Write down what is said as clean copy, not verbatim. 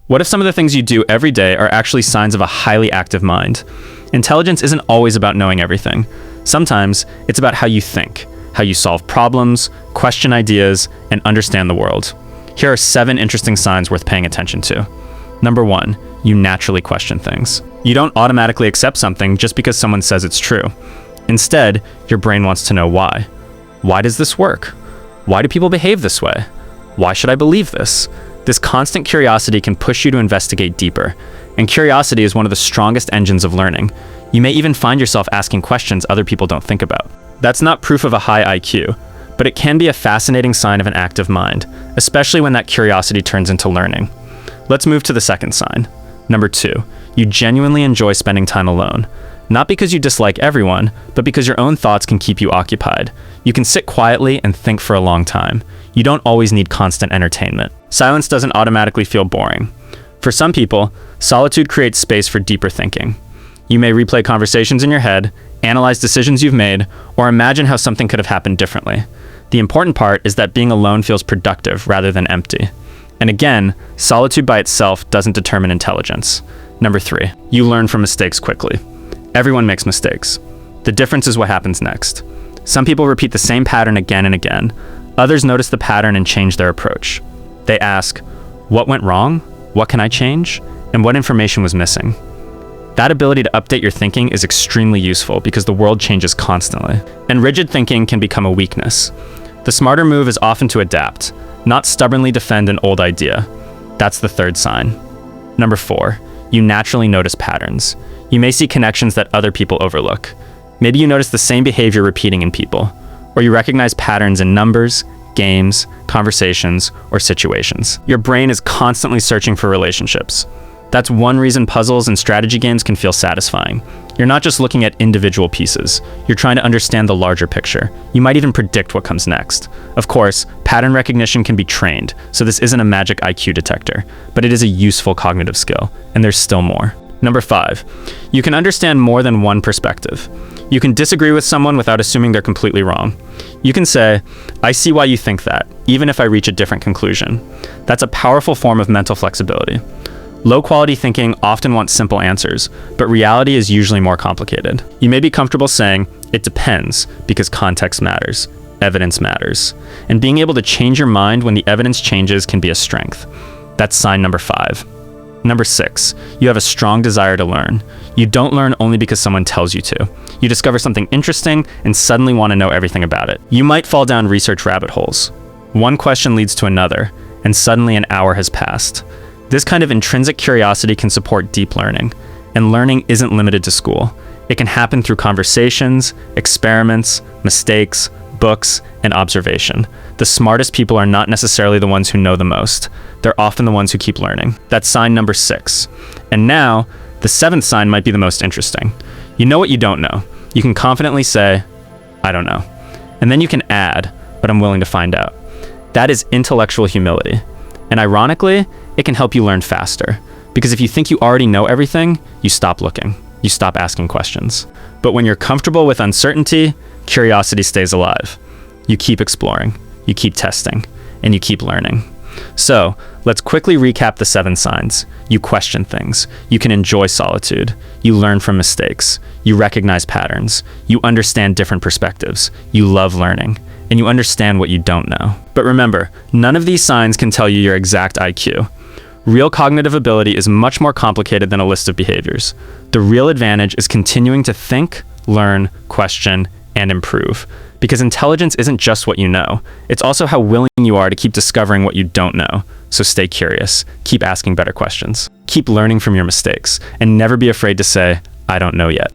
What if some of the things you do every day are actually signs of a highly active mind? Intelligence isn't always about knowing everything. Sometimes it's about how you think, how you solve problems, question ideas, and understand the world. Here are 7 interesting signs worth paying attention to. Number 1, you naturally question things. You don't automatically accept something just because someone says it's true. Instead, your brain wants to know why. Why does this work? Why do people behave this way? Why should I believe this? This constant curiosity can push you to investigate deeper, and curiosity is one of the strongest engines of learning. You may even find yourself asking questions other people don't think about. That's not proof of a high IQ, but it can be a fascinating sign of an active mind, especially when that curiosity turns into learning. Let's move to the second sign. Number 2, you genuinely enjoy spending time alone. Not because you dislike everyone, but because your own thoughts can keep you occupied. You can sit quietly and think for a long time. You don't always need constant entertainment. Silence doesn't automatically feel boring. For some people, solitude creates space for deeper thinking. You may replay conversations in your head, analyze decisions you've made, or imagine how something could have happened differently. The important part is that being alone feels productive rather than empty. And again, solitude by itself doesn't determine intelligence. Number 3, you learn from mistakes quickly. Everyone makes mistakes. The difference is what happens next. Some people repeat the same pattern again and again. Others notice the pattern and change their approach. They ask, what went wrong? What can I change? And what information was missing? That ability to update your thinking is extremely useful because the world changes constantly. And rigid thinking can become a weakness. The smarter move is often to adapt, not stubbornly defend an old idea. That's the third sign. Number 4, you naturally notice patterns. You may see connections that other people overlook. Maybe you notice the same behavior repeating in people, or you recognize patterns in numbers, games, conversations, or situations. Your brain is constantly searching for relationships. That's one reason puzzles and strategy games can feel satisfying. You're not just looking at individual pieces. You're trying to understand the larger picture. You might even predict what comes next. Of course, pattern recognition can be trained, so this isn't a magic IQ detector, but it is a useful cognitive skill, and there's still more. Number 5, you can understand more than one perspective. You can disagree with someone without assuming they're completely wrong. You can say, I see why you think that, even if I reach a different conclusion. That's a powerful form of mental flexibility. Low-quality thinking often wants simple answers, but reality is usually more complicated. You may be comfortable saying, it depends, because context matters, evidence matters. And being able to change your mind when the evidence changes can be a strength. That's sign number 5. Number 6, you have a strong desire to learn. You don't learn only because someone tells you to. You discover something interesting and suddenly want to know everything about it. You might fall down research rabbit holes. One question leads to another, and suddenly an hour has passed. This kind of intrinsic curiosity can support deep learning, and learning isn't limited to school. It can happen through conversations, experiments, mistakes, books, and observation. The smartest people are not necessarily the ones who know the most. They're often the ones who keep learning. That's sign number 6. And now, the 7th sign might be the most interesting. You know what you don't know. You can confidently say, I don't know. And then you can add, but I'm willing to find out. That is intellectual humility. And ironically, it can help you learn faster. Because if you think you already know everything, you stop looking. You stop asking questions. But when you're comfortable with uncertainty, curiosity stays alive. You keep exploring, you keep testing, and you keep learning. So, let's quickly recap the 7 signs. You question things. You can enjoy solitude. You learn from mistakes. You recognize patterns. You understand different perspectives. You love learning. And you understand what you don't know. But remember, none of these signs can tell you your exact IQ. Real cognitive ability is much more complicated than a list of behaviors. The real advantage is continuing to think, learn, question, and improve. Because intelligence isn't just what you know. It's also how willing you are to keep discovering what you don't know. So stay curious. Keep asking better questions. Keep learning from your mistakes. And never be afraid to say, I don't know yet.